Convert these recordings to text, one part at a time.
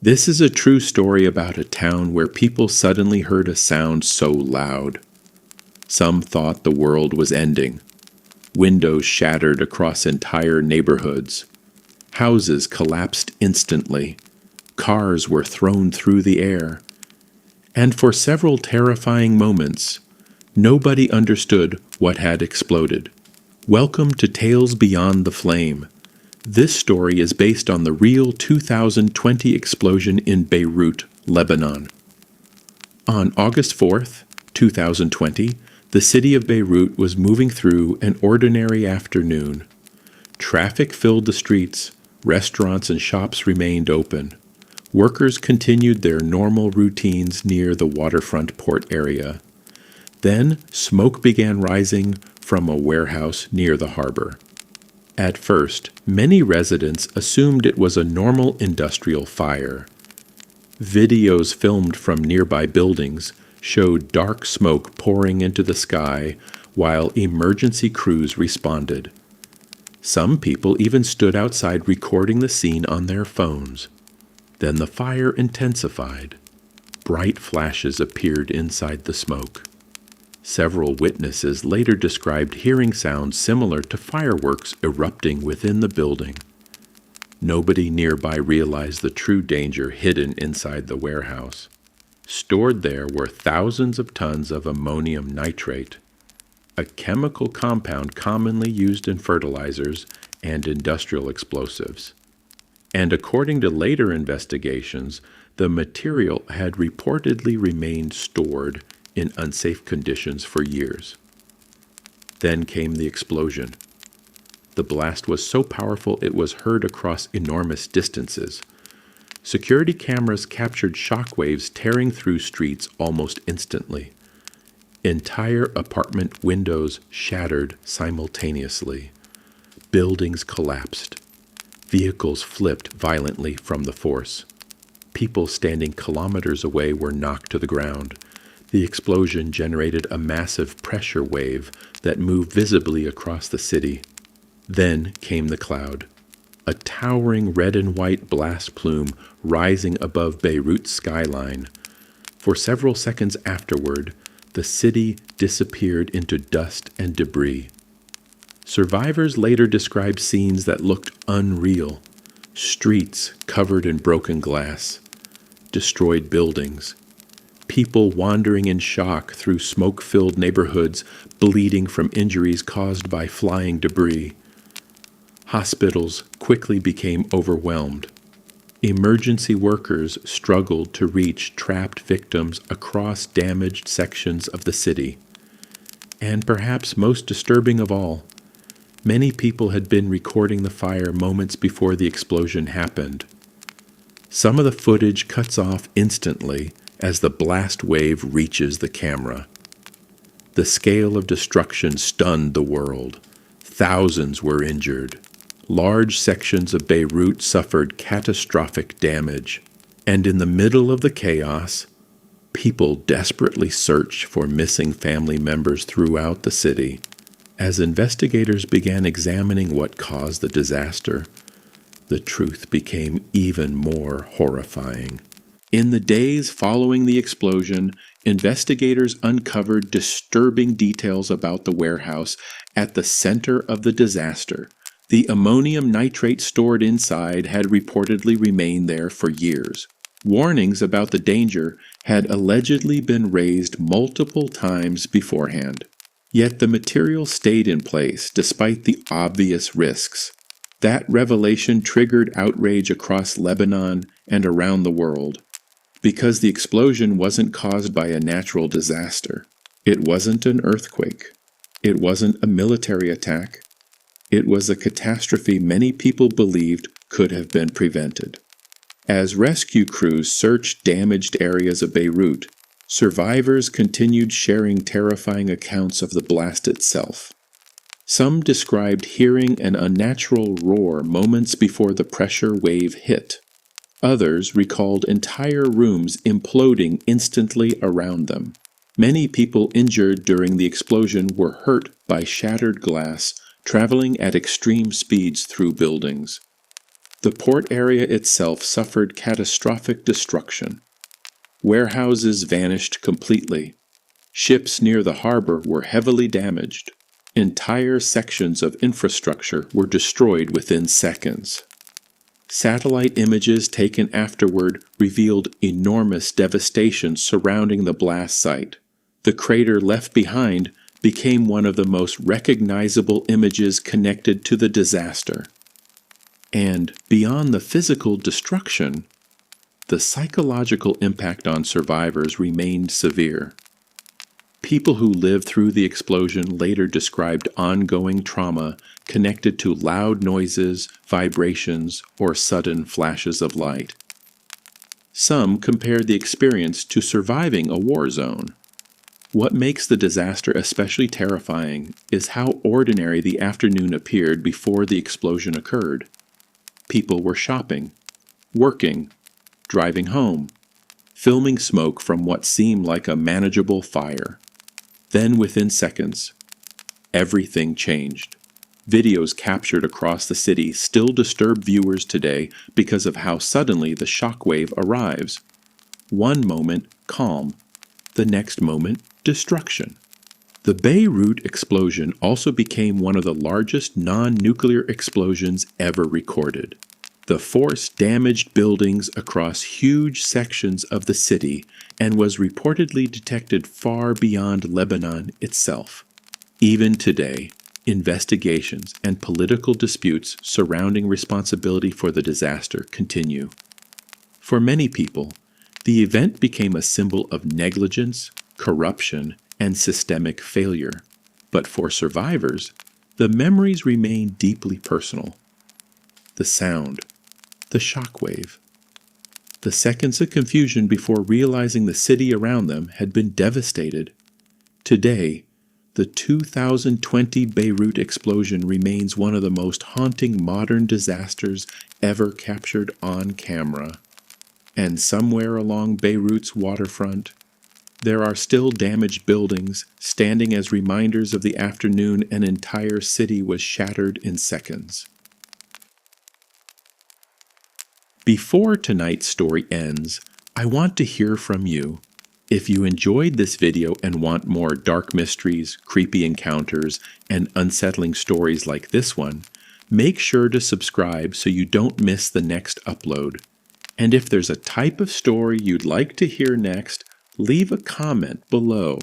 This is a true story about a town where people suddenly heard a sound so loud. Some thought the world was ending. Windows shattered across entire neighborhoods. Houses collapsed instantly. Cars were thrown through the air. And for several terrifying moments, nobody understood what had exploded. Welcome to Tales Beyond the Flame. This story is based on the real 2020 explosion in Beirut, Lebanon. On August 4th, 2020, the city of Beirut was moving through an ordinary afternoon. Traffic filled the streets, restaurants and shops remained open. Workers continued their normal routines near the waterfront port area. Then, smoke began rising from a warehouse near the harbor. At first, many residents assumed it was a normal industrial fire. Videos filmed from nearby buildings showed dark smoke pouring into the sky while emergency crews responded. Some people even stood outside recording the scene on their phones. Then the fire intensified. Bright flashes appeared inside the smoke. Several witnesses later described hearing sounds similar to fireworks erupting within the building. Nobody nearby realized the true danger hidden inside the warehouse. Stored there were thousands of tons of ammonium nitrate, a chemical compound commonly used in fertilizers and industrial explosives. And according to later investigations, the material had reportedly remained stored in unsafe conditions for years. Then came the explosion. The blast was so powerful it was heard across enormous distances. Security cameras captured shockwaves tearing through streets almost instantly. Entire apartment windows shattered simultaneously. Buildings collapsed. Vehicles flipped violently from the force. People standing kilometers away were knocked to the ground. The explosion generated a massive pressure wave that moved visibly across the city. Then came the cloud, a towering red and white blast plume rising above Beirut's skyline. For several seconds afterward, the city disappeared into dust and debris. Survivors later described scenes that looked unreal. Streets covered in broken glass, destroyed buildings, people wandering in shock through smoke-filled neighborhoods, bleeding from injuries caused by flying debris. Hospitals quickly became overwhelmed. Emergency workers struggled to reach trapped victims across damaged sections of the city. And perhaps most disturbing of all, many people had been recording the fire moments before the explosion happened. Some of the footage cuts off instantly as the blast wave reaches the camera. The scale of destruction stunned the world. Thousands were injured. Large sections of Beirut suffered catastrophic damage. And in the middle of the chaos, people desperately searched for missing family members throughout the city. As investigators began examining what caused the disaster, the truth became even more horrifying. In the days following the explosion, investigators uncovered disturbing details about the warehouse at the center of the disaster. The ammonium nitrate stored inside had reportedly remained there for years. Warnings about the danger had allegedly been raised multiple times beforehand. Yet the material stayed in place despite the obvious risks. That revelation triggered outrage across Lebanon and around the world. Because the explosion wasn't caused by a natural disaster. It wasn't an earthquake. It wasn't a military attack. It was a catastrophe many people believed could have been prevented. As rescue crews searched damaged areas of Beirut, survivors continued sharing terrifying accounts of the blast itself. Some described hearing an unnatural roar moments before the pressure wave hit. Others recalled entire rooms imploding instantly around them. Many people injured during the explosion were hurt by shattered glass traveling at extreme speeds through buildings. The port area itself suffered catastrophic destruction. Warehouses vanished completely. Ships near the harbor were heavily damaged. Entire sections of infrastructure were destroyed within seconds. Satellite images taken afterward revealed enormous devastation surrounding the blast site. The crater left behind became one of the most recognizable images connected to the disaster. And beyond the physical destruction, the psychological impact on survivors remained severe. People who lived through the explosion later described ongoing trauma connected to loud noises, vibrations, or sudden flashes of light. Some compared the experience to surviving a war zone. What makes the disaster especially terrifying is how ordinary the afternoon appeared before the explosion occurred. People were shopping, working, driving home, filming smoke from what seemed like a manageable fire. Then, within seconds, everything changed. Videos captured across the city still disturb viewers today because of how suddenly the shockwave arrives. One moment, calm. The next moment, destruction. The Beirut explosion also became one of the largest non-nuclear explosions ever recorded. The force damaged buildings across huge sections of the city and was reportedly detected far beyond Lebanon itself. Even today, investigations and political disputes surrounding responsibility for the disaster continue. For many people, the event became a symbol of negligence, corruption, and systemic failure. But for survivors, the memories remain deeply personal. The sound, the shockwave, the seconds of confusion before realizing the city around them had been devastated. Today, the 2020 Beirut explosion remains one of the most haunting modern disasters ever captured on camera. And somewhere along Beirut's waterfront, there are still damaged buildings standing as reminders of the afternoon an entire city was shattered in seconds. Before tonight's story ends, I want to hear from you. If you enjoyed this video and want more dark mysteries, creepy encounters, and unsettling stories like this one, make sure to subscribe so you don't miss the next upload. And if there's a type of story you'd like to hear next, leave a comment below.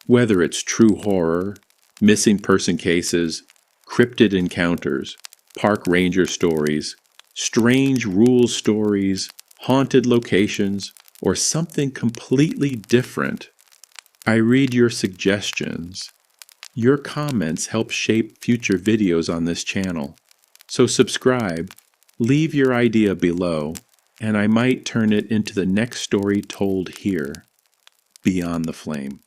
Whether it's true horror, missing person cases, cryptid encounters, park ranger stories, strange rule stories, haunted locations, or something completely different, I read your suggestions. Your comments help shape future videos on this channel. So subscribe, leave your idea below, and I might turn it into the next story told here, Beyond the Flame.